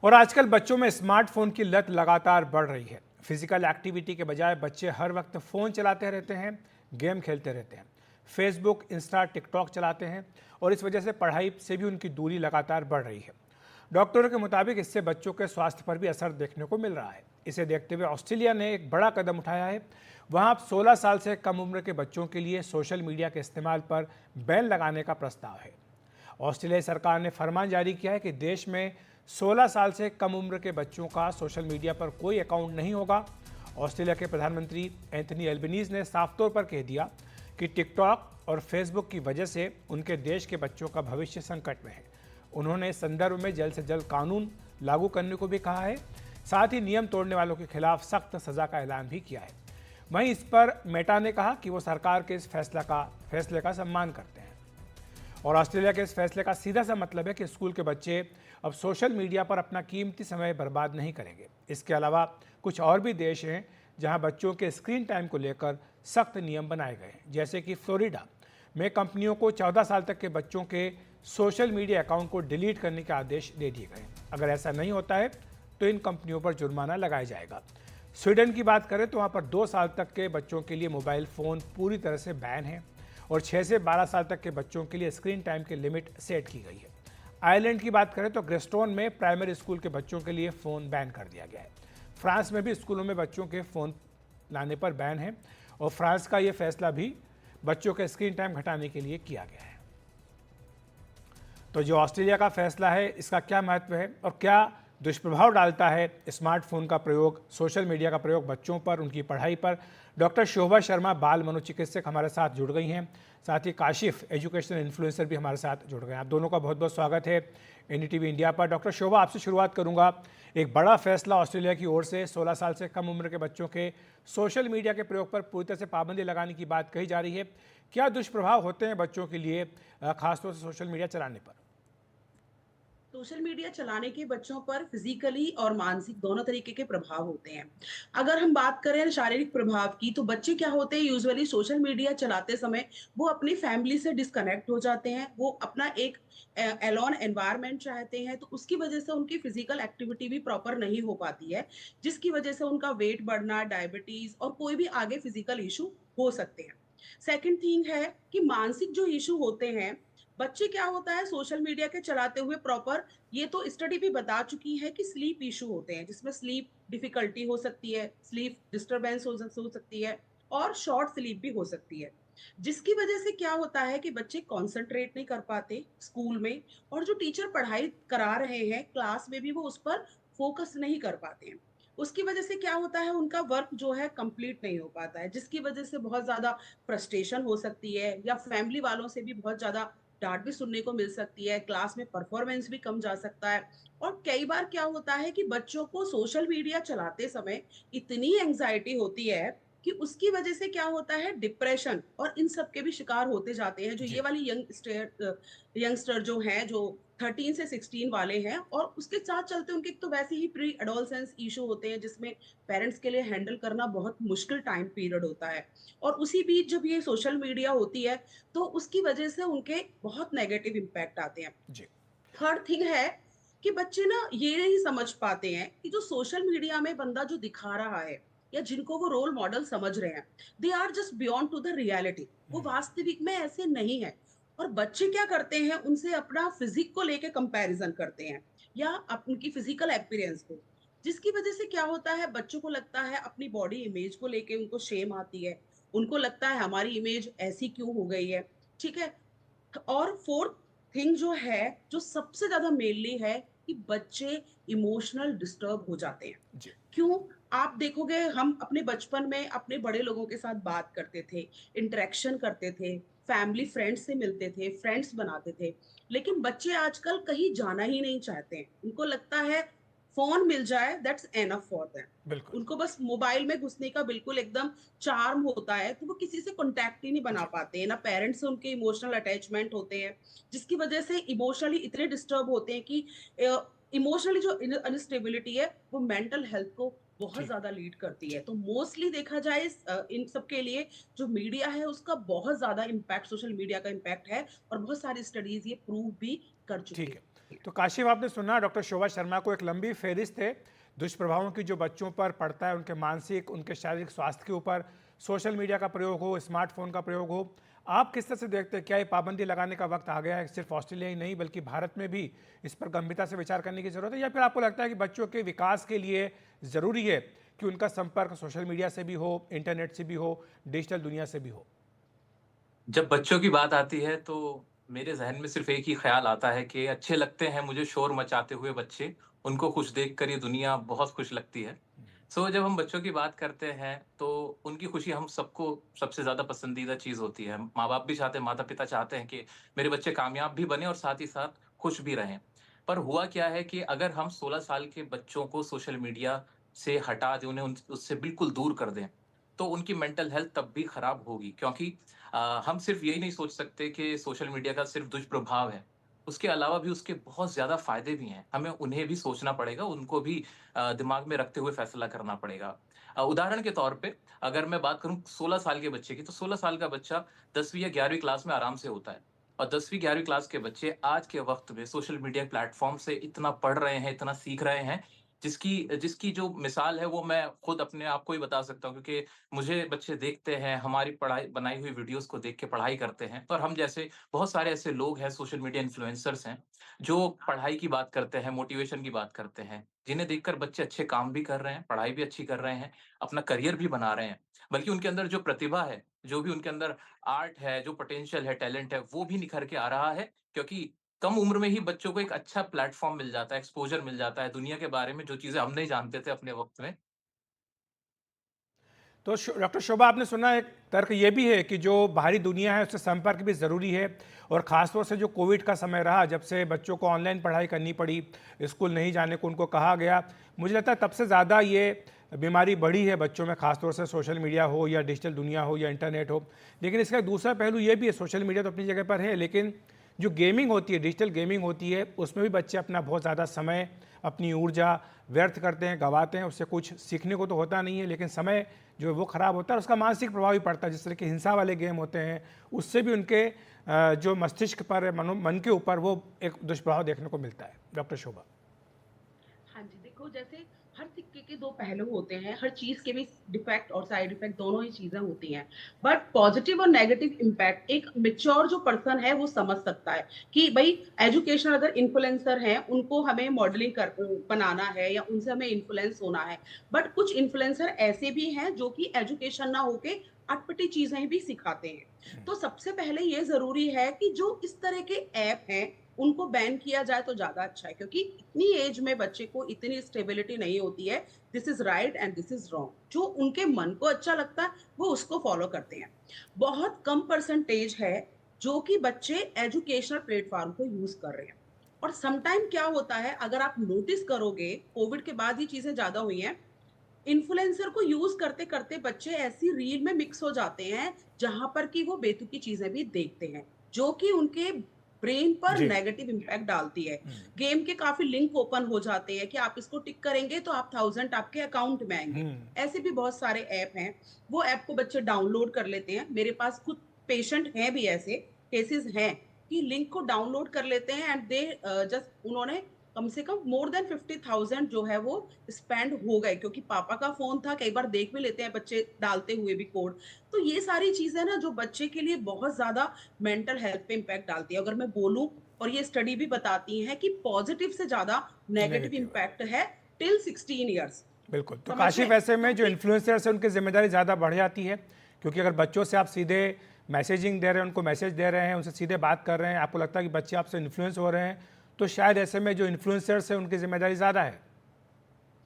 और आजकल बच्चों में स्मार्टफोन की लत लगातार बढ़ रही है। फिजिकल एक्टिविटी के बजाय बच्चे हर वक्त फ़ोन चलाते रहते हैं, गेम खेलते रहते हैं, फेसबुक, इंस्टा, टिकटॉक चलाते हैं और इस वजह से पढ़ाई से भी उनकी दूरी लगातार बढ़ रही है। डॉक्टरों के मुताबिक इससे बच्चों के स्वास्थ्य पर भी असर देखने को मिल रहा है। इसे देखते हुए ऑस्ट्रेलिया ने एक बड़ा कदम उठाया है। वहाँ अब 16 साल से कम उम्र के बच्चों के लिए सोशल मीडिया के इस्तेमाल पर बैन लगाने का प्रस्ताव है। ऑस्ट्रेलिया सरकार ने फरमान जारी किया है कि देश में 16 साल से कम उम्र के बच्चों का सोशल मीडिया पर कोई अकाउंट नहीं होगा। ऑस्ट्रेलिया के प्रधानमंत्री एंथनी एल्बनीज ने साफ तौर पर कह दिया कि टिकटॉक और फेसबुक की वजह से उनके देश के बच्चों का भविष्य संकट में है। उन्होंने इस संदर्भ में जल्द से जल्द कानून लागू करने को भी कहा है। साथ ही नियम तोड़ने वालों के खिलाफ सख्त सजा का ऐलान भी किया है। वहीं इस पर मेटा ने कहा कि वो सरकार के इस फैसले का सम्मान करते हैं। और ऑस्ट्रेलिया के इस फैसले का सीधा सा मतलब है कि स्कूल के बच्चे अब सोशल मीडिया पर अपना कीमती समय बर्बाद नहीं करेंगे। इसके अलावा कुछ और भी देश हैं जहां बच्चों के स्क्रीन टाइम को लेकर सख्त नियम बनाए गए हैं, जैसे कि फ्लोरिडा में कंपनियों को 14 साल तक के बच्चों के सोशल मीडिया अकाउंट को डिलीट करने के आदेश दे दिए गए। अगर ऐसा नहीं होता है तो इन कंपनियों पर जुर्माना लगाया जाएगा। स्वीडन की बात करें तो वहाँ पर 2 साल तक के बच्चों के लिए मोबाइल फ़ोन पूरी तरह से बैन है और 6 से 12 साल तक के बच्चों के लिए स्क्रीन टाइम की लिमिट सेट की गई है। आयरलैंड की बात करें तो ग्रेस्टोन में प्राइमरी स्कूल के बच्चों के लिए फ़ोन बैन कर दिया गया है। फ्रांस में भी स्कूलों में बच्चों के फ़ोन लाने पर बैन है और फ्रांस का ये फैसला भी बच्चों के स्क्रीन टाइम घटाने के लिए किया गया है। तो जो ऑस्ट्रेलिया का फैसला है, इसका क्या महत्व है और क्या दुष्प्रभाव डालता है स्मार्टफोन का प्रयोग, सोशल मीडिया का प्रयोग बच्चों पर, उनकी पढ़ाई पर? डॉक्टर शोभा शर्मा बाल मनोचिकित्सक हमारे साथ जुड़ गई हैं। साथ ही काशिफ एजुकेशनल इन्फ्लुएंसर भी हमारे साथ जुड़ गए हैं। आप दोनों का बहुत बहुत स्वागत है एनडीटीवी इंडिया पर। डॉक्टर शोभा, आपसे शुरुआत करूंगा। एक बड़ा फैसला ऑस्ट्रेलिया की ओर से 16 साल से कम उम्र के बच्चों के सोशल मीडिया के प्रयोग पर पूरी तरह से पाबंदी लगाने की बात कही जा रही है। क्या दुष्प्रभाव होते हैं बच्चों के लिए खासतौर से सोशल मीडिया चलाने पर? सोशल मीडिया चलाने के बच्चों पर फिजिकली और मानसिक दोनों तरीके के प्रभाव होते हैं। अगर हम बात करें शारीरिक प्रभाव की, तो बच्चे क्या होते हैं, यूजुअली सोशल मीडिया चलाते समय वो अपनी फैमिली से डिस्कनेक्ट हो जाते हैं। वो अपना एक एलोन एनवायरनमेंट चाहते हैं, तो उसकी वजह से उनकी फिजिकल एक्टिविटी भी प्रॉपर नहीं हो पाती है, जिसकी वजह से उनका वेट बढ़ना, डायबिटीज और कोई भी आगे फिजिकल इशू हो सकते हैं। सेकंड थिंग है कि मानसिक जो इशू होते हैं, बच्चे क्या होता है सोशल मीडिया के चलाते हुए प्रॉपर, ये तो स्टडी भी बता चुकी है कि स्लीप इशू होते हैं, जिसमें स्लीप डिफिकल्टी हो सकती है, स्लीप डिस्टरबेंस हो सकती है और शॉर्ट स्लीप भी हो सकती है, जिसकी वजह से क्या होता है कि बच्चे कंसंट्रेट नहीं कर पाते स्कूल में, और जो टीचर पढ़ाई करा रहे हैं क्लास में भी वो उस पर फोकस नहीं कर पाते हैं। उसकी वजह से क्या होता है, उनका वर्क जो है कंप्लीट नहीं हो पाता है, जिसकी वजह से बहुत ज्यादा फ्रस्ट्रेशन हो सकती है, या फैमिली वालों से भी बहुत ज्यादा डांट भी सुनने को मिल सकती है, क्लास में परफॉर्मेंस भी कम जा सकता है। और कई बार क्या होता है कि बच्चों को सोशल मीडिया चलाते समय इतनी एंजाइटी होती है कि उसकी वजह से क्या होता है, डिप्रेशन और इन सब के भी शिकार होते जाते हैं। जो ये जी। वाली यंगस्टर जो हैं, जो 13 से 16 वाले हैं, और उसके साथ चलते उनके एक तो वैसे ही प्री एडोलसेंस इशू होते हैं, जिसमें पेरेंट्स के लिए हैंडल करना बहुत मुश्किल टाइम पीरियड होता है। और उसी बीच जब ये सोशल मीडिया होती है, तो उसकी वजह से उनके बहुत नेगेटिव इम्पैक्ट आते हैं। जी। थर्ड थिंग है कि बच्चे ना ये नहीं समझ पाते हैं कि जो सोशल मीडिया में बंदा जो दिखा रहा है, या जिनको वो रोल मॉडल समझ रहे हैं, they are just beyond to the reality, वो वास्तविक में ऐसे नहीं है। और बच्चे क्या करते हैं, उनसे अपना फिजिक को लेके कंपैरिजन करते हैं, या उनकी फिजिकल अपीयरेंस को, जिसकी वजह से क्या होता है, बच्चों को लगता है अपनी बॉडी इमेज को लेके उनको शेम आती है। उनको लगता है हमारी इमेज ऐसी क्यों हो गई है। ठीक है। और फोर्थ थिंग जो है, जो सबसे ज्यादा मेनली है, कि बच्चे इमोशनल डिस्टर्ब हो जाते हैं। जी। क्यों? आप देखोगे, हम अपने बचपन में अपने बड़े लोगों के साथ बात करते थे, इंटरेक्शन करते थे, फैमिली फ्रेंड्स से मिलते थे, फ्रेंड्स बनाते थे। लेकिन बच्चे आजकल कहीं जाना ही नहीं चाहते हैं। उनको लगता है फोन मिल जाए, दैट्स एनफ फॉर देम। बिल्कुल। उनको बस मोबाइल में घुसने का बिल्कुल एकदम चार्म होता है, तो वो किसी से कांटेक्ट ही नहीं बना जी। पाते हैं, ना पेरेंट्स से उनके इमोशनल अटैचमेंट होते हैं, जिसकी वजह से इमोशनली इतने डिस्टर्ब होते हैं कि इमोशनली जो अनस्टेबिलिटी है, वो मेंटल हेल्थ को बहुत ठीक। ज्यादा लीड करती है। जी। तो मोस्टली देखा जाए इन सब के लिए जो मीडिया है, उसका बहुत ज्यादा इम्पैक्ट, सोशल मीडिया का इम्पैक्ट है, और बहुत सारी स्टडीज ये प्रूव भी कर चुकी ठीक है। है। तो काशिफ, आपने सुना डॉक्टर शोभा शर्मा को एक लंबी फहरिस्त है दुष्प्रभावों की जो बच्चों पर पड़ता है, उनके मानसिक, उनके शारीरिक स्वास्थ्य के ऊपर। सोशल मीडिया का प्रयोग हो, स्मार्टफोन का प्रयोग हो, आप किस तरह से देखते हैं? क्या ये पाबंदी लगाने का वक्त आ गया है? सिर्फ ऑस्ट्रेलिया ही नहीं बल्कि भारत में भी इस पर गंभीरता से विचार करने की जरूरत है, या फिर आपको लगता है कि बच्चों के विकास के लिए ज़रूरी है कि उनका संपर्क सोशल मीडिया से भी हो, इंटरनेट से भी हो, डिजिटल दुनिया से भी हो? जब बच्चों की बात आती है तो मेरे ज़हन में सिर्फ़ एक ही ख़्याल आता है कि अच्छे लगते हैं मुझे शोर मचाते हुए बच्चे, उनको खुश देखकर ये दुनिया बहुत खुश लगती है। जब हम बच्चों की बात करते हैं तो उनकी खुशी हम सबको सबसे ज़्यादा पसंदीदा चीज़ होती है। माँ-बाप भी चाहते हैं, माता-पिता चाहते हैं कि मेरे बच्चे कामयाब भी बने और साथ ही साथ खुश भी रहें। पर हुआ क्या है कि अगर हम 16 साल के बच्चों को सोशल मीडिया से हटा दें, उन्हें उन उससे बिल्कुल दूर कर दें, तो उनकी मेंटल हेल्थ तब भी खराब होगी, क्योंकि हम सिर्फ यही नहीं सोच सकते कि सोशल मीडिया का सिर्फ दुष्प्रभाव है। उसके अलावा भी उसके बहुत ज़्यादा फ़ायदे भी हैं। हमें उन्हें भी सोचना पड़ेगा, उनको भी दिमाग में रखते हुए फ़ैसला करना पड़ेगा। उदाहरण के तौर पे अगर मैं बात करूँ 16 साल के बच्चे की, तो 16 साल का बच्चा 10वीं या 11वीं क्लास में आराम से होता है। और 10वीं 11वीं क्लास के बच्चे आज के वक़्त में सोशल मीडिया प्लेटफ़ॉर्म से इतना पढ़ रहे हैं, इतना सीख रहे हैं, जिसकी जिसकी जो मिसाल है वो मैं खुद अपने आप को ही बता सकता हूँ, क्योंकि मुझे बच्चे देखते हैं, हमारी पढ़ाई बनाई हुई वीडियोज़ को देख के पढ़ाई करते हैं। और हम जैसे बहुत सारे ऐसे लोग हैं, सोशल मीडिया इन्फ्लुएंसर्स हैं, जो पढ़ाई की बात करते हैं, मोटिवेशन की बात करते हैं, जिन्हें देखकर बच्चे अच्छे काम भी कर रहे हैं, पढ़ाई भी अच्छी कर रहे हैं, अपना करियर भी बना रहे हैं। बल्कि उनके अंदर जो प्रतिभा है, जो भी उनके अंदर आर्ट है, जो पोटेंशियल है, टैलेंट है, वो भी निखर के आ रहा है, क्योंकि कम उम्र में ही बच्चों को एक अच्छा प्लेटफ़ॉर्म मिल जाता है, एक्सपोज़र मिल जाता है दुनिया के बारे में, जो चीज़ें हम नहीं जानते थे अपने वक़्त में। तो डॉक्टर शोभा, आपने सुना एक तर्क ये भी है कि जो बाहरी दुनिया है उससे संपर्क भी ज़रूरी है, और ख़ासतौर से जो कोविड का समय रहा, जब से बच्चों को ऑनलाइन पढ़ाई करनी पड़ी, स्कूल नहीं जाने को उनको कहा गया, मुझे लगता है तब से ज़्यादा ये बीमारी बढ़ी है बच्चों में, ख़ासतौर से सोशल मीडिया हो या डिजिटल दुनिया हो या इंटरनेट हो। लेकिन इसका एक दूसरा पहलू ये भी है, सोशल मीडिया तो अपनी जगह पर है, लेकिन जो गेमिंग होती है, डिजिटल गेमिंग होती है, उसमें भी बच्चे अपना बहुत ज़्यादा समय, अपनी ऊर्जा व्यर्थ करते हैं, गंवाते हैं। उससे कुछ सीखने को तो होता नहीं है, लेकिन समय जो है वो ख़राब होता है, और उसका मानसिक प्रभाव भी पड़ता है। जिस तरह के हिंसा वाले गेम होते हैं, उससे भी उनके जो मस्तिष्क पर, मन के ऊपर वो एक दुष्प्रभाव देखने को मिलता है। डॉक्टर शोभा। हाँ जी, देखो जैसे हर सिक्के के 2 पहलू होते हैं, हर चीज़ के भी डिफेक्ट और साइड इफेक्ट दोनों ही चीज़ें होती हैं। बट पॉजिटिव और नेगेटिव इम्पैक्ट एक मैच्योर जो पर्सन है वो समझ सकता है कि भई एजुकेशनल अगर इन्फ्लुएंसर हैं, उनको हमें मॉडलिंग बनाना है या उनसे हमें इन्फ्लुएंस होना है। बट कुछ इन्फ्लुएंसर ऐसे भी हैं जो कि एजुकेशन ना होके अटपटी चीज़ें भी सिखाते हैं। तो सबसे पहले ये ज़रूरी है कि जो इस तरह के ऐप हैं उनको बैन किया जाए तो ज़्यादा अच्छा है, क्योंकि इतनी एज में बच्चे को इतनी स्टेबिलिटी नहीं होती है, this is right and this is wrong. जो उनके मन को अच्छा लगता है, वो उसको फ़ॉलो करते हैं। बहुत कम परसेंटेज है, जो कि बच्चे एजुकेशनल प्लेटफ़ॉर्म को यूज़ कर रहे हैं। और सम टाइम क्या होता है, अगर आप नोटिस करोगे, कोविड के बाद ये चीज़ें ज़्यादा हुई हैं, इन्फ्लुएंसर को यूज़ करते-करते बच्चे ऐसी रील में मिक्स हो जाते हैं, जहाँ पर कि वो बेतुकी चीज़ें भी देखते हैं, जो कि उनके ब्रेन पर जी। नेगेटिव इम्पैक्ट डालती है। गेम के काफ़ी लिंक ओपन हो जाते हैं कि आप इसको टिक करेंगे तो आप 1000 आपके अकाउंट में आएँगे। ऐसे भी बहुत सारे ऐप हैं, वो ऐप को बच्चे डाउनलोड कर लेते हैं। मेरे पास खुद पेशेंट हैं भी ऐसे, केसेज़ हैं कि लिंक को डाउनलोड कर लेते हैं एंड दे जस्ट उन्होंने कम से कम मोर देन 50,000 जो है वो स्पेंड हो गए, क्योंकि पापा का फ़ोन था, कई बार देख भी लेते हैं बच्चे डालते हुए भी कोड। तो ये सारी चीज़ें ना जो बच्चे के लिए बहुत ज़्यादा मेंटल हेल्थ पे इम्पैक्ट डालती है। अगर मैं बोलूँ, और ये स्टडी भी बताती हैं कि पॉज़िटिव से ज़्यादा नेगेटिव नेगेटिव है। इम्पैक्ट है टिल 16 इयर्स। बिल्कुल। तो समझ काशिफ, रहे हैं? ऐसे में जो क्योंकि इन्फ्लुएंसर्स हैं उनकी ज़िम्मेदारी ज़्यादा बढ़ जाती है, क्योंकि अगर बच्चों से आप सीधे मैसेजिंग दे रहे हैं, उनको मैसेज दे रहे हैं, उनसे सीधे बात कर रहे हैं, आपको लगता है कि बच्चे आपसे इन्फ्लुएंस हो रहे हैं, तो शायद ऐसे में जो इन्फ्लुएंसर्स हैं उनकी ज़िम्मेदारी ज़्यादा है।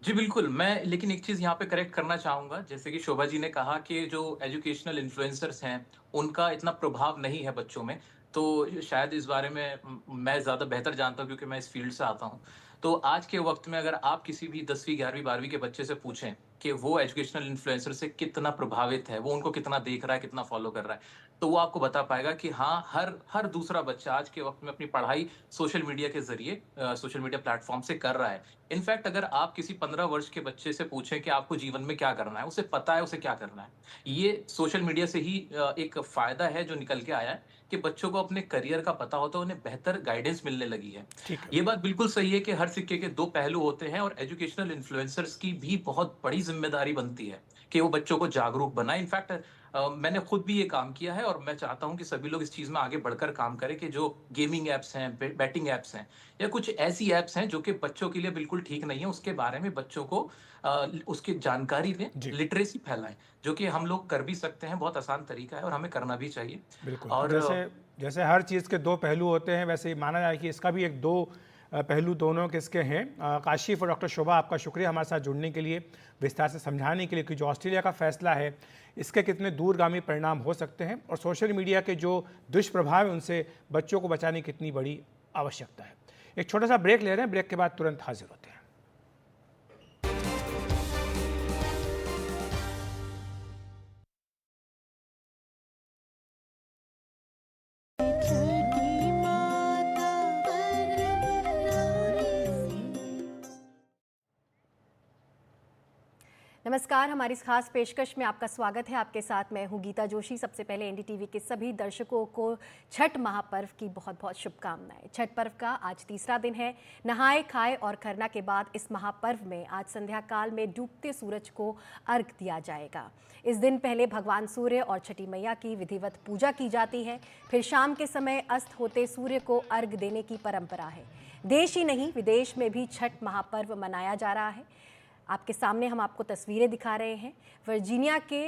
जी, बिल्कुल, मैं लेकिन एक चीज़ यहाँ पे करेक्ट करना चाहूँगा, जैसे कि शोभा जी ने कहा कि जो एजुकेशनल इन्फ्लुएंसर्स हैं, उनका इतना प्रभाव नहीं है बच्चों में, तो शायद इस बारे में मैं ज़्यादा बेहतर जानता हूँ, क्योंकि मैं इस फ़ील्ड से आता हूँ। तो आज के वक़्त में अगर आप किसी भी 10वीं, 11वीं, 12वीं के बच्चे से पूछें कि वो एजुकेशनल इन्फ्लुएंसर से कितना प्रभावित है, वो उनको कितना देख रहा है, कितना फॉलो कर रहा है, तो वो आपको बता पाएगा कि हाँ, हर हर दूसरा बच्चा आज के वक्त में अपनी पढ़ाई सोशल मीडिया के जरिए सोशल मीडिया प्लेटफॉर्म से कर रहा है। इनफैक्ट अगर आप किसी 15 वर्ष के बच्चे से पूछें कि आपको जीवन में क्या करना है, उसे पता है उसे क्या करना है। ये सोशल मीडिया से ही एक फायदा है जो निकल के आया है कि बच्चों को अपने करियर का पता होता है, उन्हें बेहतर गाइडेंस मिलने लगी है। ठीक है। ये बात बिल्कुल सही है कि हर सिक्के के दो पहलू होते हैं और एजुकेशनल इन्फ्लुएंसर्स की भी बहुत बड़ी जिम्मेदारी बनती है कि वो बच्चों को जागरूक बनाए। इनफैक्ट मैंने खुद भी ये काम किया है और मैं चाहता हूं कि सभी लोग इस चीज में आगे बढ़कर काम करें कि जो गेमिंग एप्स हैं, बैटिंग एप्स हैं या कुछ ऐसी एप्स हैं जो कि बच्चों के लिए बिल्कुल ठीक नहीं है, उसके बारे में बच्चों को उसकी जानकारी दें, जी। लिटरेसी फैलाएं, जो कि हम लोग कर भी सकते हैं। बहुत आसान तरीका है और हमें करना भी चाहिए। बिल्कुल। और जैसे जैसे हर चीज़ के दो पहलू होते हैं, वैसे ही माना जाए कि इसका भी एक दो पहलू दोनों किसके हैं। काशिफ और डॉक्टर शोभा, आपका शुक्रिया हमारे साथ जुड़ने के लिए, विस्तार से समझाने के लिए कि जो ऑस्ट्रेलिया का फैसला है इसके कितने दूरगामी परिणाम हो सकते हैं और सोशल मीडिया के जो दुष्प्रभाव हैं उनसे बच्चों को बचाने की कितनी बड़ी आवश्यकता है। एक छोटा सा ब्रेक ले रहे हैं, ब्रेक के बाद तुरंत हाजिर होते हैं। नमस्कार, हमारी इस खास पेशकश में आपका स्वागत है। आपके साथ मैं हूं गीता जोशी। सबसे पहले एनडीटीवी के सभी दर्शकों को छठ महापर्व की बहुत बहुत शुभकामनाएं। छठ पर्व का आज तीसरा दिन है। नहाए खाए और खरना के बाद इस महापर्व में आज संध्या काल में डूबते सूरज को अर्घ दिया जाएगा। इस दिन पहले भगवान सूर्य और छठी मैया की विधिवत पूजा की जाती है, फिर शाम के समय अस्त होते सूर्य को अर्घ देने की परंपरा है। देश ही नहीं, विदेश में भी छठ महापर्व मनाया जा रहा है। आपके सामने हम आपको तस्वीरें दिखा रहे हैं वर्जीनिया के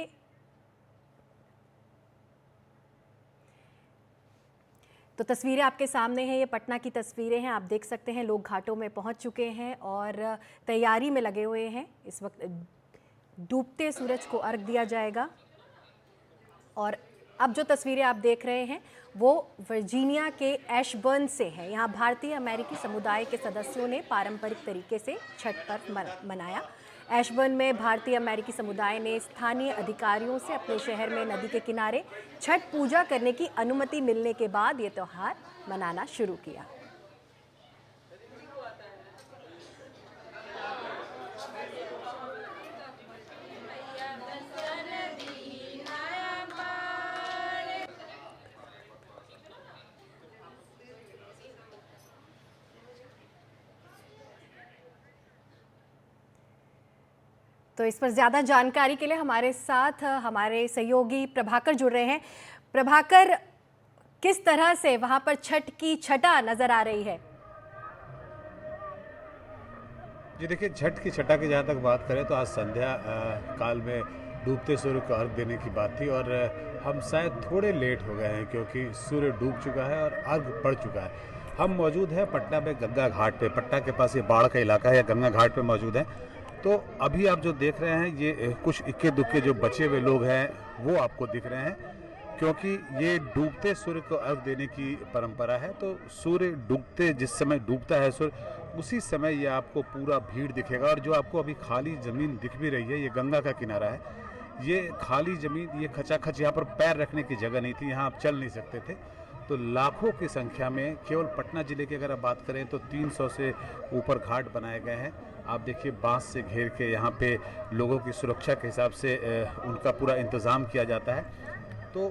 तो तस्वीरें आपके सामने हैं। ये पटना की तस्वीरें हैं। आप देख सकते हैं लोग घाटों में पहुंच चुके हैं और तैयारी में लगे हुए हैं। इस वक्त डूबते सूरज को अर्घ दिया जाएगा और अब जो तस्वीरें आप देख रहे हैं वो वर्जीनिया के एशबर्न से है। यहाँ भारतीय अमेरिकी समुदाय के सदस्यों ने पारंपरिक तरीके से छठ पर्व मनाया। एशबर्न में भारतीय अमेरिकी समुदाय ने स्थानीय अधिकारियों से अपने शहर में नदी के किनारे छठ पूजा करने की अनुमति मिलने के बाद ये त्यौहार मनाना शुरू किया। तो इस पर ज़्यादा जानकारी के लिए हमारे साथ हमारे सहयोगी प्रभाकर जुड़ रहे हैं। प्रभाकर, किस तरह से वहां पर छठ की छटा नजर आ रही है? जी देखिए, छठ की छटा की जहाँ तक बात करें तो आज संध्या काल में डूबते सूर्य को अर्घ देने की बात थी और हम शायद थोड़े लेट हो गए हैं क्योंकि सूर्य डूब चुका है और अर्घ पड़ चुका है। हम मौजूद हैं पटना में गंगा घाट पे। पटना के पास ये बाढ़ का इलाका है, गंगा घाट पे मौजूद है। तो अभी आप जो देख रहे हैं ये कुछ इक्के दुक्के जो बचे हुए लोग हैं वो आपको दिख रहे हैं क्योंकि ये डूबते सूर्य को अर्घ देने की परंपरा है। तो सूर्य डूबते जिस समय डूबता है सूर्य, उसी समय ये आपको पूरा भीड़ दिखेगा। और जो आपको अभी खाली ज़मीन दिख भी रही है ये गंगा का किनारा है। ये खाली ज़मीन, ये खचाखच, यहाँ पर पैर रखने की जगह नहीं थी, यहाँ आप चल नहीं सकते थे। तो लाखों की संख्या में केवल पटना ज़िले की अगर आप बात करें तो 300 से ऊपर घाट बनाए गए हैं। आप देखिए बांस से घेर के यहाँ पे लोगों की सुरक्षा के हिसाब से उनका पूरा इंतज़ाम किया जाता है। तो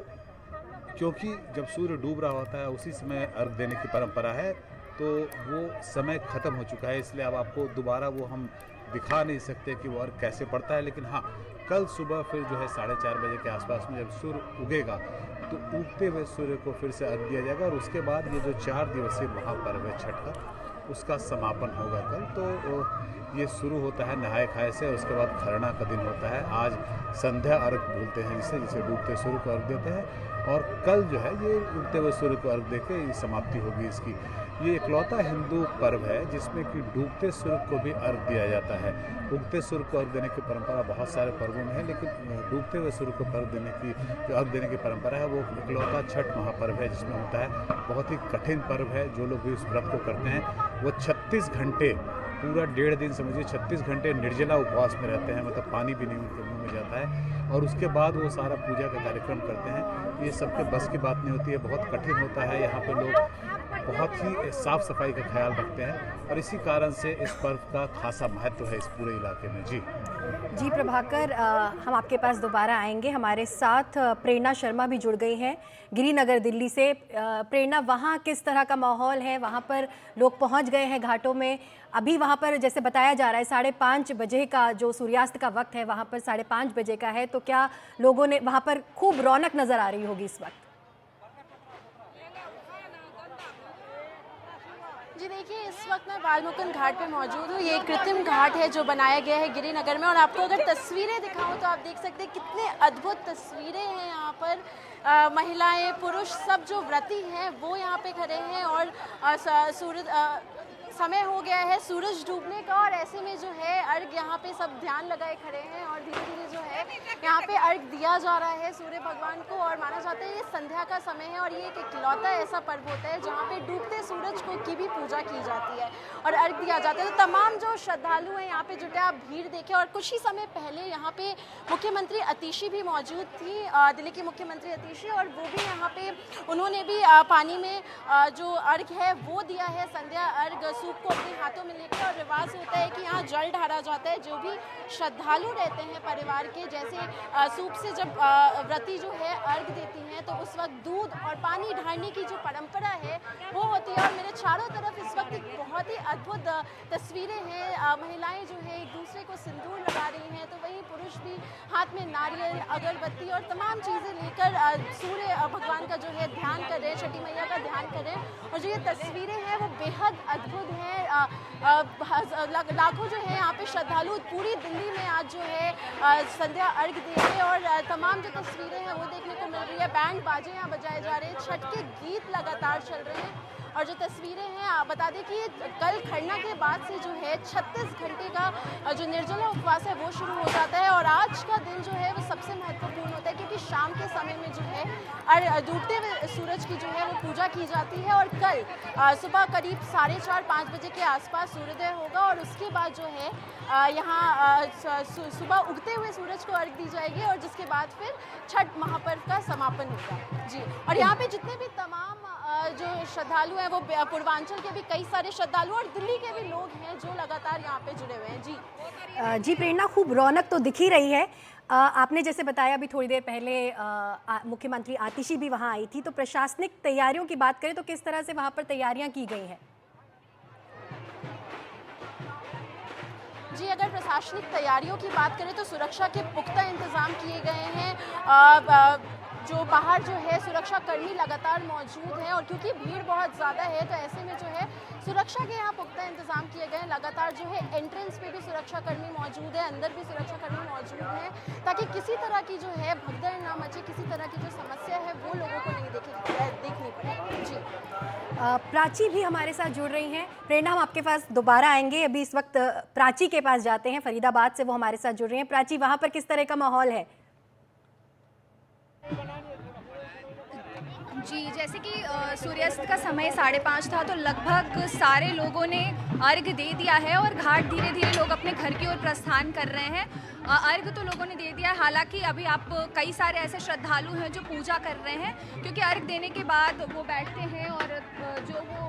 क्योंकि जब सूर्य डूब रहा होता है उसी समय अर्घ देने की परंपरा है, तो वो समय ख़त्म हो चुका है, इसलिए अब आपको दोबारा वो हम दिखा नहीं सकते कि वो अर्घ कैसे पड़ता है। लेकिन हाँ, कल सुबह फिर जो है 4:30 बजे के आसपास में जब सूर्य उगेगा तो उगते हुए सूर्य को फिर से अर्घ दिया जाएगा और उसके बाद ये जो 4 दिवसीय महापर्व है छठ का, उसका समापन होगा कल। तो ये शुरू होता है नहाए खाए से, उसके बाद खरना का दिन होता है। आज संध्या अर्घ बोलते हैं जिसे डूबते सूर्य को अर्घ देते हैं और कल जो है ये उगते हुए सूर्य को अर्घ देके ये समाप्ति होगी इसकी। ये इकलौता हिंदू पर्व है जिसमें कि डूबते सूर्य को भी अर्घ दिया जाता है। उगते सूर्य को अर्घ देने की परंपरा बहुत सारे पर्वों में है, लेकिन डूबते हुए सूर्य को अर्घ देने की परंपरा है वो इकलौता छठ महापर्व है जिसमें होता है। बहुत ही कठिन पर्व है। जो लोग भी इस व्रत को करते हैं वो 36 घंटे पूरा 1.5 दिन समझिए 36 घंटे निर्जला उपवास में रहते हैं, मतलब पानी भी नहीं उनके मुंह में जाता है, और उसके बाद वो सारा पूजा का कार्यक्रम करते हैं। ये सबके बस की बात नहीं होती है, बहुत कठिन होता है। यहाँ पे लोग बहुत ही साफ सफाई का ख्याल रखते हैं और इसी कारण से इस पर्व का खासा महत्व है इस पूरे इलाके में। जी प्रभाकर, हम आपके पास दोबारा आएंगे। हमारे साथ प्रेरणा शर्मा भी जुड़ गई हैं गिरिनगर दिल्ली से। प्रेरणा, वहाँ किस तरह का माहौल है? वहाँ पर लोग पहुँच गए हैं घाटों में? अभी वहाँ पर जैसे बताया जा रहा है 5:30 बजे का जो सूर्यास्त का वक्त है, वहाँ पर 5:30 बजे का है, तो क्या लोगों ने वहाँ पर खूब रौनक नज़र आ रही होगी इस वक्त? जी देखिए, इस वक्त मैं बालमुकुंद घाट पे मौजूद हूँ। ये एक कृत्रिम घाट है जो बनाया गया है गिरिनगर में, और आपको अगर तस्वीरें दिखाऊं तो आप देख सकते हैं कितने अद्भुत तस्वीरें हैं यहाँ पर। महिलाएं, पुरुष सब जो व्रती हैं वो यहाँ पे खड़े हैं, और सूरज समय हो गया है सूरज डूबने का, और ऐसे में जो है अर्घ यहाँ पे सब ध्यान लगाए खड़े हैं, और धीरे धीरे जो है यहाँ पे अर्घ दिया जा रहा है सूर्य भगवान को। और माना जाता है ये संध्या का समय है, और ये एक इकलौता ऐसा पर्व होता है जहाँ पे डूबते सूरज की भी पूजा की जाती है और अर्घ दिया जाता है। तो तमाम जो श्रद्धालु हैं यहाँ पे जुटे, आप भीड़ देखें। और कुछ ही समय पहले यहाँ पे मुख्यमंत्री अतिशी भी मौजूद थी, दिल्ली की मुख्यमंत्री अतिशी, और वो भी यहाँ पे उन्होंने भी पानी में जो अर्घ है वो दिया है, संध्या अर्घ सूप को अपने हाथों में लेकर। और रिवाज होता है कि यहाँ जल ढारा जाता है। जो भी श्रद्धालु रहते हैं परिवार के, जैसे सूप से जब व्रती जो है अर्घ देती हैं तो उस वक्त दूध और पानी ढारने की जो परंपरा है वो होती है। और मेरे चारों तरफ इस वक्त एक बहुत ही अद्भुत तस्वीरें हैं। महिलाएं जो है एक दूसरे को सिंदूर लगा रही हैं, तो वहीं पुरुष भी हाथ में नारियल, अगरबत्ती और तमाम चीज़ें लेकर सूर्य भगवान का जो है ध्यान कर रहे हैं, छठी मैया का ध्यान कर रहे हैं। और जो ये तस्वीरें हैं वो बेहद अद्भुत हैं। लाखों जो है यहाँ पे श्रद्धालु पूरी दिल्ली में आज जो है संध्या अर्घ देंगे, और तमाम जो तस्वीरें हैं वो देखने को मिल रही है। बैंड बाजे यहाँ बजाए जा रहे हैं, छठ के गीत लगातार चल रहे हैं। और जो तस्वीरें हैं, आप बता दें कि कल खरना के बाद से जो है 36 घंटे का जो निर्जला उपवास है वो शुरू हो जाता है, और आज का दिन जो है वो सबसे महत्वपूर्ण होता है, क्योंकि शाम के समय में जो है डूबते हुए सूरज की जो है वो पूजा की जाती है। और कल सुबह करीब 4:30-5 बजे के आसपास सूर्योदय होगा, और उसके बाद जो है यहाँ सुबह उगते हुए सूरज को अर्घ दी जाएगी, और जिसके बाद फिर छठ महापर्व का समापन होगा। जी, और यहाँ पे जितने भी तमाम जो श्रद्धालु हैं वो पूर्वांचल के भी कई सारे श्रद्धालु और दिल्ली के भी लोग हैं जो लगातार यहाँ पे जुड़े हुए हैं। जी प्रेरणा, खूब रौनक तो दिख ही रही है। आपने जैसे बताया अभी थोड़ी देर पहले मुख्यमंत्री आतिशी भी वहाँ आई थी, तो प्रशासनिक तैयारियों की बात करें तो किस तरह से वहाँ पर तैयारियाँ की गई हैं? जी, अगर प्रशासनिक तैयारियों की बात करें तो सुरक्षा के पुख्ता इंतजाम किए गए हैं। जो बाहर जो है सुरक्षा कर्मी लगातार मौजूद हैं, और क्योंकि भीड़ बहुत ज़्यादा है तो ऐसे में जो है सुरक्षा के यहाँ पुख्ता इंतजाम किए गए हैं। लगातार जो है एंट्रेंस पे भी सुरक्षा कर्मी मौजूद है, अंदर भी सुरक्षा कर्मी मौजूद हैं, ताकि किसी तरह की जो है भगदड़ ना मचे, किसी तरह की जो समस्या है वो लोगों को नहीं देखनी पड़े। जी, प्राची भी हमारे साथ जुड़ रही हैं। प्रेरणा, हम आपके पास दोबारा आएंगे। अभी इस वक्त प्राची के पास जाते हैं, फरीदाबाद से वो हमारे साथ जुड़ रही हैं। प्राची, वहाँ पर किस तरह का माहौल है? जी, जैसे कि सूर्यास्त का समय 5:30 था, तो लगभग सारे लोगों ने अर्घ दे दिया है और घाट धीरे धीरे लोग अपने घर की ओर प्रस्थान कर रहे हैं। अर्घ तो लोगों ने दे दिया, हालांकि अभी आप कई सारे ऐसे श्रद्धालु हैं जो पूजा कर रहे हैं, क्योंकि अर्घ देने के बाद वो बैठते हैं और जो वो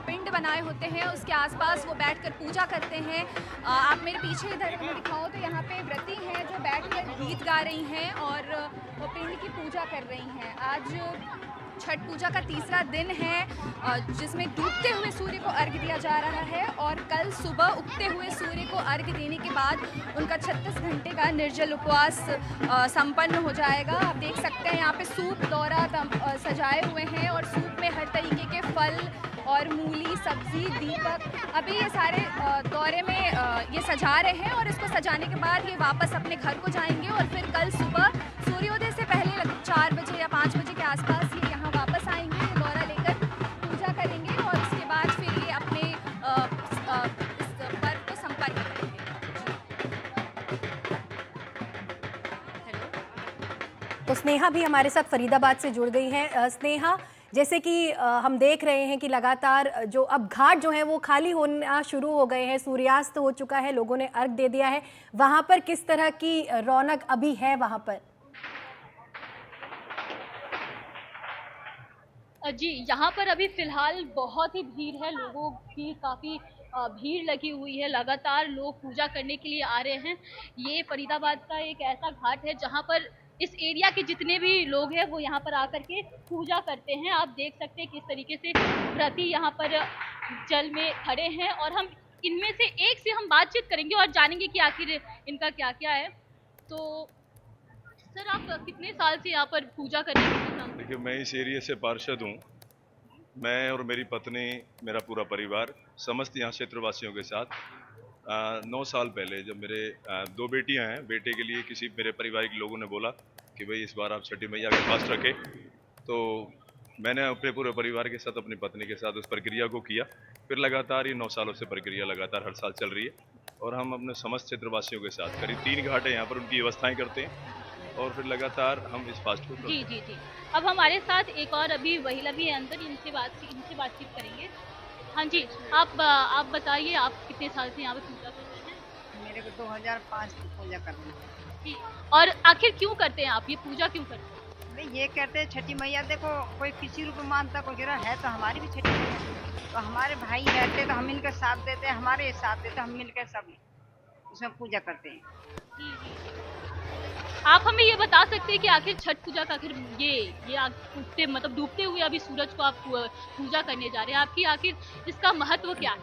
पिंड बनाए होते हैं उसके आसपास वो बैठकर पूजा करते हैं। आप मेरे पीछे इधर मैं दिखाओ तो यहाँ पे व्रती हैं जो बैठकर गीत गा रही हैं और वो पिंड की पूजा कर रही हैं। आज छठ पूजा का तीसरा दिन है जिसमें डूबते हुए सूर्य को अर्घ दिया जा रहा है, और कल सुबह उगते हुए सूर्य को अर्घ देने के बाद उनका 36 घंटे का निर्जल उपवास संपन्न हो जाएगा। आप देख सकते हैं यहाँ पे सूप दौरा सजाए हुए हैं, और सूप में हर तरीके के फल और मूली, सब्जी, दीपक, अभी ये सारे दौरे में ये सजा रहे हैं, और इसको सजाने के बाद ये वापस अपने घर को जाएंगे, और फिर कल सुबह सूर्योदय से पहले 4 बजे या 5 बजे के आसपास ये यहाँ वापस आएंगे, ये दौरा लेकर पूजा करेंगे, और उसके बाद फिर ये अपने इस पर्व को संपन्न करेंगे। तो स्नेहा भी हमारे साथ फरीदाबाद से जुड़ गई है। स्नेहा, जैसे कि हम देख रहे हैं कि लगातार जो अब घाट जो है वो खाली होना शुरू हो गए हैं, सूर्यास्त हो चुका है, लोगों ने अर्घ दे दिया है। वहाँ पर किस तरह की रौनक अभी है वहाँ पर? जी, यहाँ पर अभी फ़िलहाल बहुत ही भीड़ है, लोगों की काफ़ी भीड़ लगी हुई है, लगातार लोग पूजा करने के लिए आ रहे हैं। ये फरीदाबाद का एक ऐसा घाट है जहाँ पर इस एरिया के जितने भी लोग हैं वो यहाँ पर आकर के पूजा करते हैं। आप देख सकते हैं किस तरीके से व्रती यहाँ पर जल में खड़े हैं और हम इनमें से एक से हम बातचीत करेंगे और जानेंगे कि आखिर इनका क्या-क्या है। तो सर, आप कितने साल से यहाँ पर पूजा कर रहे हैं? देखिए, मैं इस एरिया से पार्षद हूँ। मैं और मेरी पत्नी, मेरा पूरा परिवार, समस्त यहाँ क्षेत्रवासियों के साथ 9 साल पहले जब मेरे 2 बेटियाँ हैं, बेटे के लिए किसी मेरे पारिवारिक लोगों ने बोला कि भाई इस बार आप छठी मैया का फास्ट रखें, तो मैंने अपने पूरे परिवार के साथ, अपनी पत्नी के साथ उस प्रक्रिया को किया। फिर लगातार ये 9 सालों से प्रक्रिया लगातार हर साल चल रही है और हम अपने समस्त क्षेत्रवासियों के साथ करीब 3 घाट है यहाँ पर, उनकी व्यवस्थाएँ करते हैं और फिर लगातार हम इस फास्ट को जी। अब हमारे साथ एक और अभी महिला भी है अंदर, इनसे बातचीत करेंगे। हाँ जी, आप बताइए, आप कितने साल से यहाँ पे पूजा कर रहे हैं? मेरे को 2005 से पूजा करनी है। जी, और आखिर क्यों करते हैं आप ये पूजा, क्यों करते हैं? भाई ये कहते हैं छठी मैया, देखो कोई किसी रूप में मानता, कोई कह रहा है तो हमारी भी छठी मैया, तो हमारे भाई रहते तो हम इनका साथ देते हैं, हमारे साथ देते हम मिलकर सब उसमें पूजा करते हैं। जी। आप हमें ये बता सकते हैं कि आखिर छठ पूजा का आखिर ये डूबते हुए अभी सूरज को आप पूजा करने जा रहे हैं, आपकी आखिर इसका महत्व क्या है?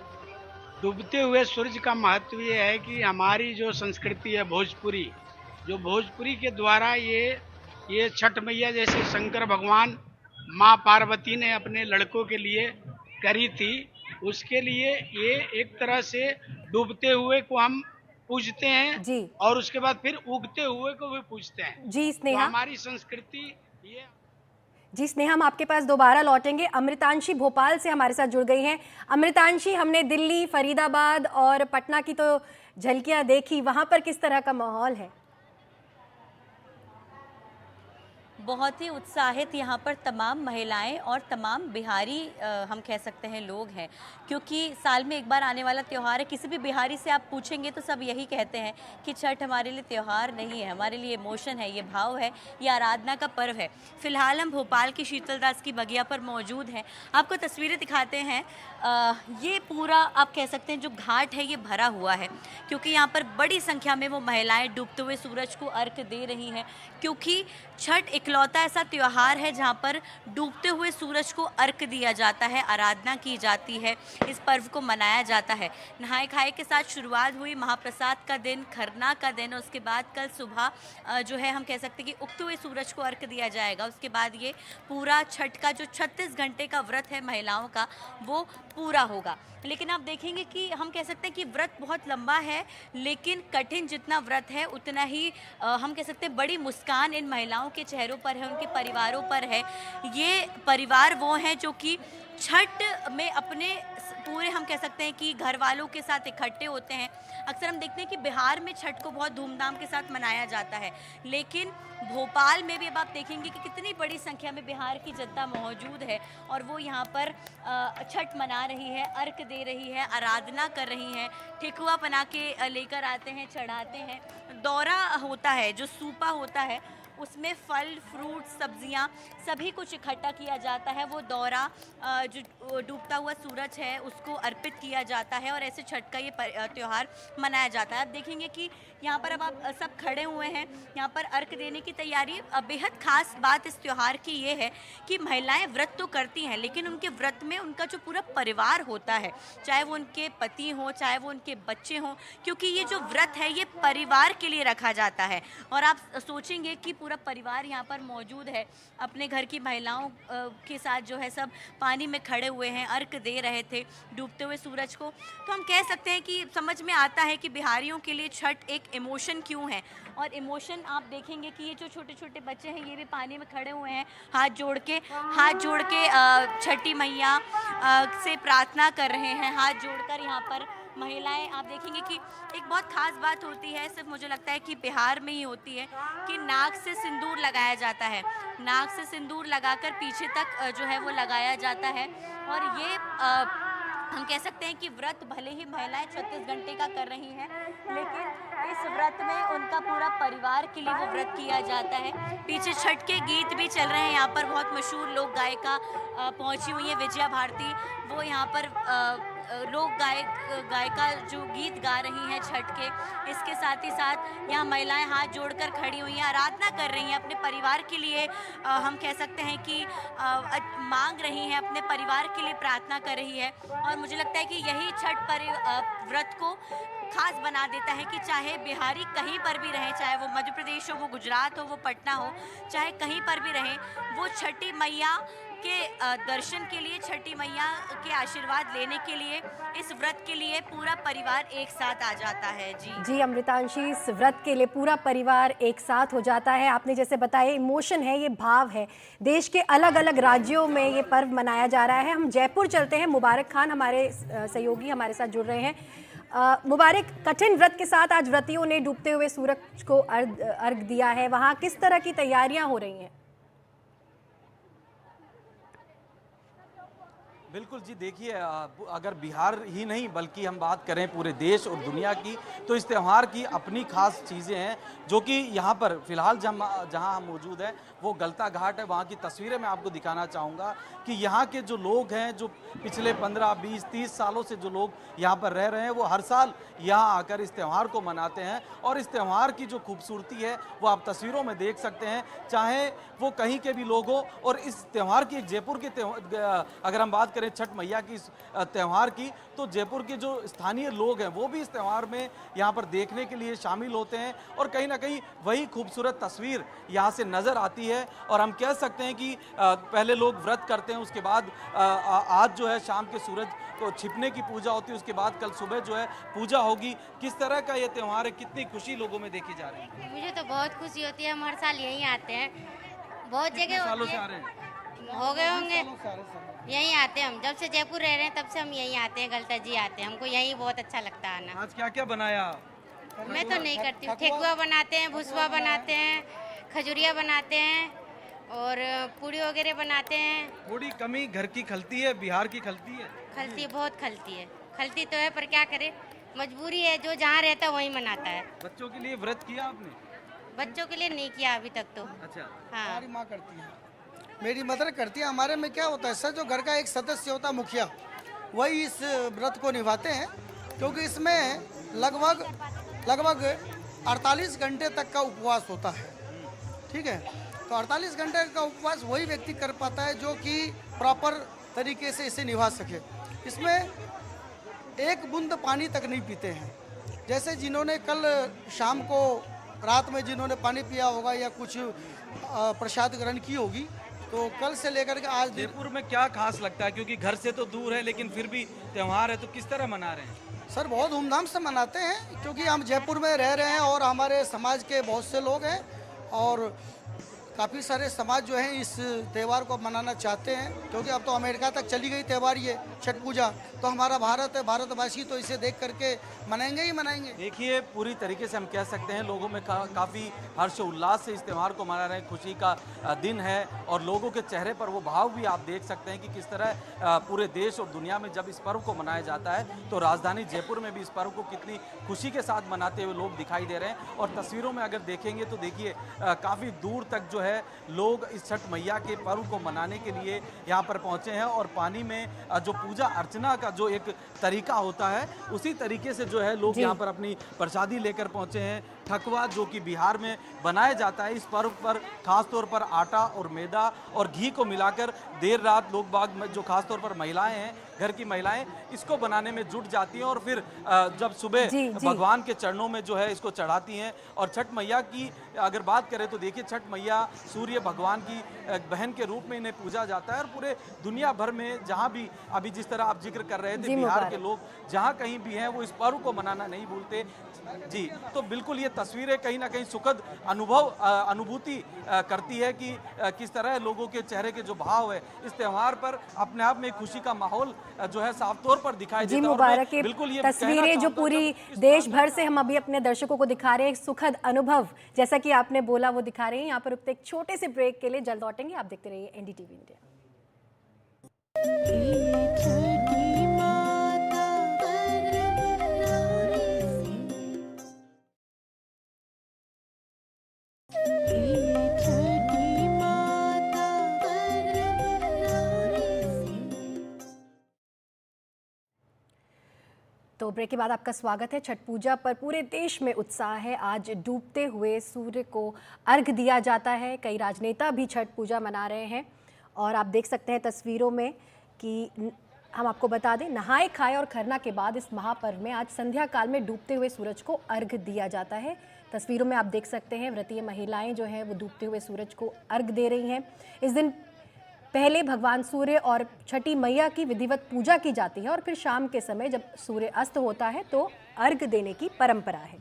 डूबते हुए सूरज का महत्व ये है कि हमारी जो संस्कृति है भोजपुरी, जो भोजपुरी के द्वारा ये छठ मैया जैसे शंकर भगवान माँ पार्वती ने अपने लड़कों के लिए करी थी, उसके लिए ये एक तरह से डूबते हुए को हम पूजते हैं जी। और उसके बाद फिर उगते हुए को भी पूजते हैं। जी स्नेहा, तो हमारी संस्कृति ये। जी स्नेहा, हम आपके पास दोबारा लौटेंगे। अमृतांशी भोपाल से हमारे साथ जुड़ गई हैं। अमृतांशी, हमने दिल्ली, फरीदाबाद और पटना की तो झलकियां देखी, वहां पर किस तरह का माहौल है? बहुत ही उत्साहित यहाँ पर तमाम महिलाएं और तमाम बिहारी हम कह सकते हैं लोग हैं, क्योंकि साल में एक बार आने वाला त्यौहार है। किसी भी बिहारी से आप पूछेंगे तो सब यही कहते हैं कि छठ हमारे लिए त्यौहार नहीं है, हमारे लिए इमोशन है, ये भाव है, ये आराधना का पर्व है। फिलहाल हम भोपाल की शीतलदास की बगिया पर मौजूद हैं, आपको तस्वीरें दिखाते हैं। ये पूरा आप कह सकते हैं जो घाट है ये भरा हुआ है, क्योंकि यहाँ पर बड़ी संख्या में वो महिलाएं डूबते हुए सूरज को अर्घ दे रही हैं, क्योंकि छठ इकलौता ऐसा त्यौहार है जहाँ पर डूबते हुए सूरज को अर्घ दिया जाता है, आराधना की जाती है, इस पर्व को मनाया जाता है। नहाए खाए के साथ शुरुआत हुई, महाप्रसाद का दिन, खरना का दिन, और उसके बाद कल सुबह जो है हम कह सकते हैं कि उगते हुए सूरज को अर्घ दिया जाएगा। उसके बाद ये पूरा छठ का जो 36 घंटे का व्रत है महिलाओं का, वो पूरा होगा। लेकिन आप देखेंगे कि हम कह सकते हैं कि व्रत बहुत लंबा है, लेकिन कठिन जितना व्रत है उतना ही हम कह सकते हैं बड़ी मुस्कान इन महिलाओं के चेहरों पर है, उनके परिवारों पर है। ये परिवार वो हैं जो कि छठ में अपने पूरे हम कह सकते हैं कि घर वालों के साथ इकट्ठे होते हैं। अक्सर हम देखते हैं कि बिहार में छठ को बहुत धूमधाम के साथ मनाया जाता है, लेकिन भोपाल में भी अब आप देखेंगे कि कितनी बड़ी संख्या में बिहार की जनता मौजूद है और वो यहाँ पर छठ मना रही है, अर्घ दे रही है, आराधना कर रही है, ठेकुआ बना के लेकर आते हैं, चढ़ाते हैं। दौरा होता है, जो सूपा होता है उसमें फल, फ्रूट, सब्जियां सभी कुछ इकट्ठा किया जाता है। वो दौरा जो डूबता हुआ सूरज है उसको अर्पित किया जाता है और ऐसे छठ का ये त्यौहार मनाया जाता है। आप देखेंगे कि यहाँ पर अब आप सब खड़े हुए हैं, यहाँ पर अर्घ देने की तैयारी। बेहद खास बात इस त्यौहार की ये है कि महिलाएं व्रत तो करती हैं, लेकिन उनके व्रत में उनका जो पूरा परिवार होता है, चाहे वो उनके पति हों, चाहे वो उनके बच्चे हों, क्योंकि ये जो व्रत है ये परिवार के लिए रखा जाता है। और आप सोचेंगे कि पूरा परिवार यहाँ पर मौजूद है, अपने घर की महिलाओं के साथ जो है सब पानी में खड़े हुए हैं, अर्घ दे रहे थे डूबते हुए सूरज को। तो हम कह सकते हैं कि समझ में आता है कि बिहारियों के लिए छठ एक इमोशन क्यों है। और इमोशन आप देखेंगे कि ये जो छोटे छोटे बच्चे हैं ये भी पानी में खड़े हुए हैं, हाथ जोड़ के छठी मैया से प्रार्थना कर रहे हैं, हाथ जोड़कर यहाँ पर महिलाएं आप देखेंगे कि एक बहुत खास बात होती है, सिर्फ मुझे लगता है कि बिहार में ही होती है, कि नाक से सिंदूर लगाया जाता है। नाक से सिंदूर लगाकर पीछे तक जो है वो लगाया जाता है। और ये हम कह सकते हैं कि व्रत भले ही महिलाएं 36 घंटे का कर रही हैं, लेकिन इस व्रत में उनका पूरा परिवार के लिए वो व्रत किया जाता है। पीछे छठ के गीत भी चल रहे हैं। यहाँ पर बहुत मशहूर लोक गायिका पहुंची हुई है, विजया भारती। वो यहाँ पर लोक गायिका जो गीत गा रही हैं छठ के। इसके साथ ही साथ यहाँ महिलाएं हाथ जोड़कर खड़ी हुई हैं, आराधना कर रही हैं अपने परिवार के लिए। हम कह सकते हैं कि मांग रही हैं, अपने परिवार के लिए प्रार्थना कर रही है। और मुझे लगता है कि यही छठ व्रत को खास बना देता है कि चाहे बिहारी कहीं पर भी रहें, चाहे वो मध्य प्रदेश हो, वो गुजरात हो, वो पटना हो, चाहे कहीं पर भी रहें, वो छठी मैया के दर्शन के लिए, छठी मैया के आशीर्वाद लेने के लिए, इस व्रत के लिए पूरा परिवार एक साथ आ जाता है। जी अमृतांशी, इस व्रत के लिए पूरा परिवार एक साथ हो जाता है। आपने जैसे बताया, इमोशन है, ये भाव है। देश के अलग अलग राज्यों में ये पर्व मनाया जा रहा है। हम जयपुर चलते हैं। मुबारक खान हमारे सहयोगी हमारे साथ जुड़ रहे हैं। मुबारक, कठिन व्रत के साथ आज व्रतियों ने डूबते हुए सूरज को अर्घ दिया है। वहाँ किस तरह की तैयारियां हो रही हैं? बिल्कुल जी, देखिए अगर बिहार ही नहीं बल्कि हम बात करें पूरे देश और दुनिया की, तो इस त्यौहार की अपनी खास चीज़ें हैं जो कि यहाँ पर फ़िलहाल जहाँ हम मौजूद हैं वो गलता घाट है। वहाँ की तस्वीरें मैं आपको दिखाना चाहूँगा कि यहाँ के जो लोग हैं, जो पिछले 15, 20, 30 सालों से जो लोग यहाँ पर रह रहे हैं, वो हर साल यहाँ आकर इस त्यौहार को मनाते हैं। और इस त्यौहार की जो खूबसूरती है वो आप तस्वीरों में देख सकते हैं, चाहे वो कहीं के भी लोग हो। और इस त्यौहार की, जयपुर के अगर हम बात करें छठ मैया की इस त्यौहार की, तो जयपुर के जो स्थानीय लोग हैं वो भी इस त्यौहार में यहाँ पर देखने के लिए शामिल होते हैं। और कहीं ना कहीं वही खूबसूरत तस्वीर यहाँ से नज़र आती है। और हम कह सकते हैं कि पहले लोग व्रत करते हैं, उसके बाद आज जो है शाम के सूरज को छिपने की पूजा होती है, उसके बाद कल सुबह जो है पूजा होगी। किस तरह का ये त्यौहार है, कितनी खुशी लोगों में देखी जा रही है? मुझे तो बहुत खुशी होती है। हम हर साल यहीं आते हैं, बहुत जगह सालों से आ रहे हैं? हो गए होंगे, यहीं आते हैं हम। जब से जयपुर रह रहे हैं तब से हम यहीं आते हैं, गलता जी आते हैं। हमको यहीं बहुत अच्छा लगता है आना। आज क्या क्या बनाया? मैं तो नहीं करती हूँ। ठेकुआ बनाते हैं, भुसवा बनाते हैं, खजुरिया बनाते हैं और पूड़ी वगैरह बनाते हैं। थोड़ी कमी घर की खलती है, बिहार की खलती है? खलती है, बहुत खलती है। खलती तो है पर क्या करे, मजबूरी है। जो जहाँ रहता है वहीं मनाता है। बच्चों के लिए व्रत किया आपने? बच्चों के लिए नहीं किया अभी तक तो। अच्छा। हाँ, हमारी माँ करती है, मेरी मदर करती है। हमारे में क्या होता है सर, जो घर का एक सदस्य होता है, मुखिया, वही इस व्रत को निभाते हैं। क्योंकि इसमें लगभग 48 घंटे तक का उपवास होता है। ठीक है, तो 48 घंटे का उपवास वही व्यक्ति कर पाता है जो कि प्रॉपर तरीके से इसे निभा सके। इसमें एक बूंद पानी तक नहीं पीते हैं। जैसे जिन्होंने कल शाम को, रात में जिन्होंने पानी पिया होगा या कुछ प्रसाद ग्रहण की होगी, तो कल से लेकर के आज। जयपुर में क्या खास लगता है, क्योंकि घर से तो दूर है लेकिन फिर भी त्यौहार है, तो किस तरह मना रहे हैं? सर बहुत धूमधाम से मनाते हैं, क्योंकि हम जयपुर में रह रहे हैं और हमारे समाज के बहुत से लोग हैं और काफ़ी सारे समाज जो हैं इस त्यौहार को मनाना चाहते हैं। क्योंकि अब तो अमेरिका तक चली गई त्यौहार ये छठ पूजा, तो हमारा भारत है, भारतवासी तो इसे देख करके मनाएंगे ही मनाएंगे। देखिए, पूरी तरीके से हम कह सकते हैं लोगों में काफ़ी हर्ष उल्लास से इस त्यौहार को मना रहे हैं। खुशी का दिन है और लोगों के चेहरे पर वो भाव भी आप देख सकते हैं कि किस तरह पूरे देश और दुनिया में जब इस पर्व को मनाया जाता है तो राजधानी जयपुर में भी इस पर्व को कितनी खुशी के साथ मनाते हुए लोग दिखाई दे रहे हैं। और तस्वीरों में अगर देखेंगे तो देखिए काफ़ी दूर तक जो है लोग इस छठ मैया के पर्व को मनाने के लिए यहाँ पर पहुँचे हैं। और पानी में जो पूजा अर्चना का जो एक तरीका होता है, उसी तरीके से जो है लोग यहाँ पर अपनी प्रसादी लेकर पहुँचे हैं। ठकुआ जो कि बिहार में बनाया जाता है, इस पर्व पर खास तौर पर आटा और मैदा और घी को मिलाकर देर रात लोग बाग में, जो खास तौर पर महिलाएं हैं, घर की महिलाएं इसको बनाने में जुट जाती हैं और फिर जब सुबह भगवान के चरणों में जो है इसको चढ़ाती हैं। और छठ मैया की अगर बात करें तो देखिए, छठ मैया सूर्य भगवान की बहन के रूप में इन्हें पूजा जाता है। और पूरे दुनिया भर में जहाँ भी, अभी जिस तरह आप जिक्र कर रहे थे, बिहार के लोग जहाँ कहीं भी हैं वो इस पर्व को मनाना नहीं भूलते। जी, तो बिल्कुल ये तस्वीरें कहीं ना कहीं सुखद अनुभूति करती है कि किस तरह लोगों के चेहरे के जो भाव है इस त्यौहार पर अपने आप में खुशी का माहौल जो है साफ तौर पर दिखाई देता है। मुबारक की तस्वीरें जो पूरी देश भर से हम अभी अपने दर्शकों को दिखा रहे हैं, सुखद अनुभव जैसा कि आपने बोला वो दिखा रहे हैं। यहाँ पर रुकते एक छोटे से ब्रेक के लिए, जल्द लौटेंगे। आप देखते रहिए NDTV इंडिया। तो ब्रेक के बाद आपका स्वागत है। छठ पूजा पर पूरे देश में उत्साह है। आज डूबते हुए सूर्य को अर्घ दिया जाता है। कई राजनेता भी छठ पूजा मना रहे हैं और आप देख सकते हैं तस्वीरों में कि हम आपको बता दें, नहाए खाए और खरना के बाद इस महापर्व में आज संध्या काल में डूबते हुए सूरज को अर्घ दिया जाता है। तस्वीरों में आप देख सकते हैं व्रतीय महिलाएं जो हैं वो डूबते हुए सूरज को अर्घ दे रही हैं। इस दिन पहले भगवान सूर्य और छठी मैया की विधिवत पूजा की जाती है और फिर शाम के समय जब सूर्य अस्त होता है तो अर्घ देने की परंपरा है।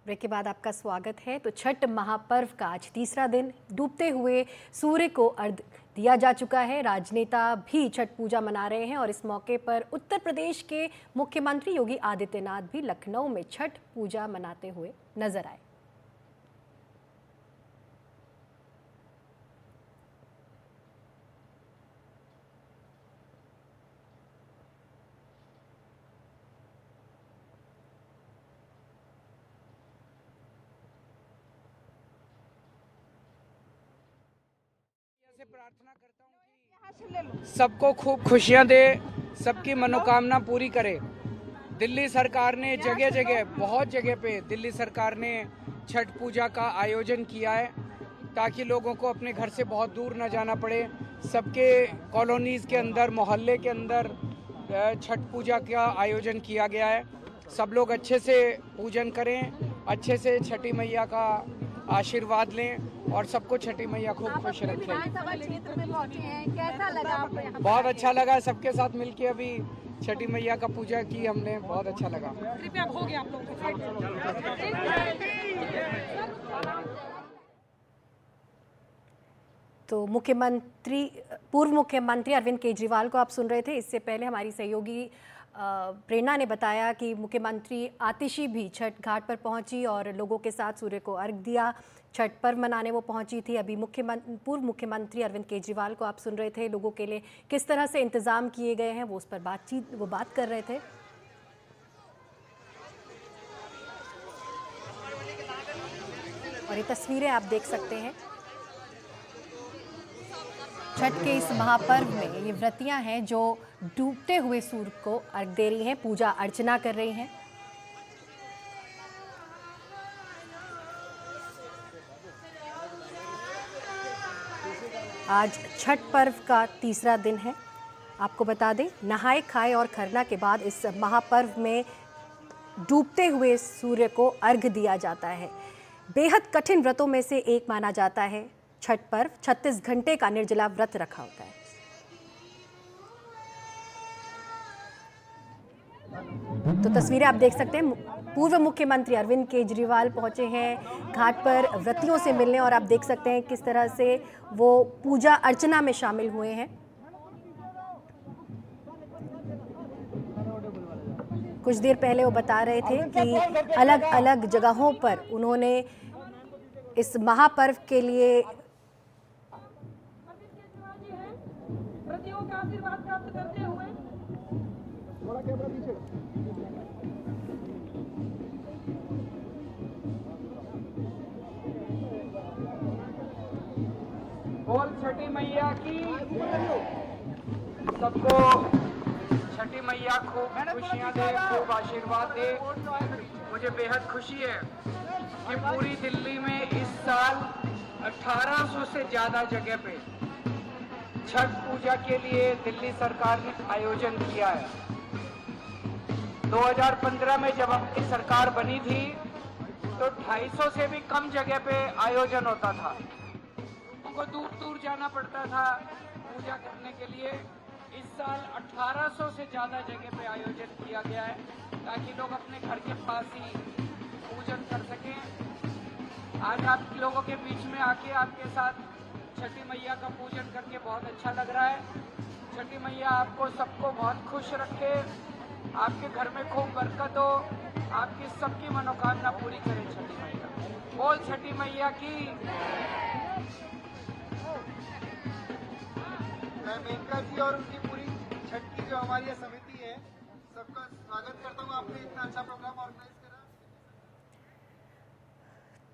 ब्रेक के बाद आपका स्वागत है। तो छठ महापर्व का आज तीसरा दिन, डूबते हुए सूर्य को अर्घ दिया जा चुका है। राजनेता भी छठ पूजा मना रहे हैं और इस मौके पर उत्तर प्रदेश के मुख्यमंत्री योगी आदित्यनाथ भी लखनऊ में छठ पूजा मनाते हुए नजर आए। सबको खूब खुशियां दे, सबकी मनोकामना पूरी करे। दिल्ली सरकार ने जगह जगह, बहुत जगह पे दिल्ली सरकार ने छठ पूजा का आयोजन किया है ताकि लोगों को अपने घर से बहुत दूर न जाना पड़े। सबके कॉलोनीज़ के अंदर, मोहल्ले के अंदर छठ पूजा का आयोजन किया गया है। सब लोग अच्छे से पूजन करें, अच्छे से छठी मैया का आशीर्वाद लें और सबको छठी मैया खूब खुश रखें। क्षेत्र में पहुंचे हैं, कैसा लगा आपको यहाँ? बहुत अच्छा लगा, सबके साथ मिलके अभी छठी मैया का पूजा की हमने, बहुत अच्छा लगा। कृपया हो गया आप लोग। तो पूर्व मुख्यमंत्री अरविंद केजरीवाल को आप सुन रहे थे। इससे पहले हमारी सहयोगी प्रेरणा ने बताया कि मुख्यमंत्री आतिशी भी छठ घाट पर पहुंची और लोगों के साथ सूर्य को अर्घ दिया। छठ पर्व मनाने वो पहुंची थी। अभी पूर्व मुख्यमंत्री अरविंद केजरीवाल को आप सुन रहे थे। लोगों के लिए किस तरह से इंतज़ाम किए गए हैं वो उस पर बात कर रहे थे। और ये तस्वीरें आप देख सकते हैं छठ के इस महापर्व में। ये व्रतियां हैं जो डूबते हुए सूर्य को अर्घ दे रही हैं, पूजा अर्चना कर रही हैं। आज छठ पर्व का तीसरा दिन है। आपको बता दें, नहाए खाए और खरना के बाद इस महापर्व में डूबते हुए सूर्य को अर्घ दिया जाता है। बेहद कठिन व्रतों में से एक माना जाता है छठ पर्व। 36 घंटे का निर्जला व्रत रखा होता है। तो तस्वीरें आप देख सकते हैं, पूर्व मुख्यमंत्री अरविंद केजरीवाल पहुंचे हैं घाट पर व्रतियों से मिलने और आप देख सकते हैं किस तरह से वो पूजा अर्चना में शामिल हुए हैं। कुछ देर पहले वो बता रहे थे कि अलग अलग जगहों पर उन्होंने इस महापर्व के लिए आशीर्वाद प्राप्त करते हुए बोल छठी मैया की। सबको छठी मैया खूब खुशियां दे, खूब आशीर्वाद दे। मुझे बेहद खुशी है कि पूरी दिल्ली में इस साल 1800 से ज़्यादा जगह पे छठ पूजा के लिए दिल्ली सरकार ने आयोजन किया है। 2015 में जब अपनी सरकार बनी थी तो 250 से भी कम जगह पे आयोजन होता था को दूर दूर जाना पड़ता था पूजा करने के लिए। इस साल 1800 से ज़्यादा जगह पे आयोजन किया गया है ताकि लोग अपने घर के पास ही पूजन कर सकें। आज आप लोगों के बीच में आके आपके साथ छठी मैया का पूजन करके बहुत अच्छा लग रहा है। छठी मैया आपको सबको बहुत खुश रखे, आपके घर में खूब बरकत हो, आपकी सबकी मनोकामना पूरी करे छठी मैया। बोल छठी मैया की। मैं मेनका जी और उनकी पूरी छठ की जो हमारी समिति है सबका स्वागत करता हूँ। आपने इतना अच्छा प्रोग्राम ऑर्गेनाइज करा।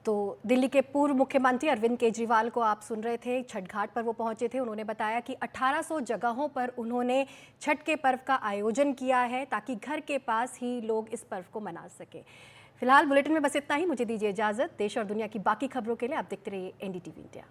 तो दिल्ली के पूर्व मुख्यमंत्री अरविंद केजरीवाल को आप सुन रहे थे, छठ घाट पर वो पहुंचे थे। उन्होंने बताया कि 1800 जगहों पर उन्होंने छठ के पर्व का आयोजन किया है ताकि घर के पास ही लोग इस पर्व को मना सकें। फिलहाल बुलेटिन में बस इतना ही। मुझे दीजिए इजाज़त। देश और दुनिया की बाकी खबरों के लिए आप देखते रहिए NDTV इंडिया।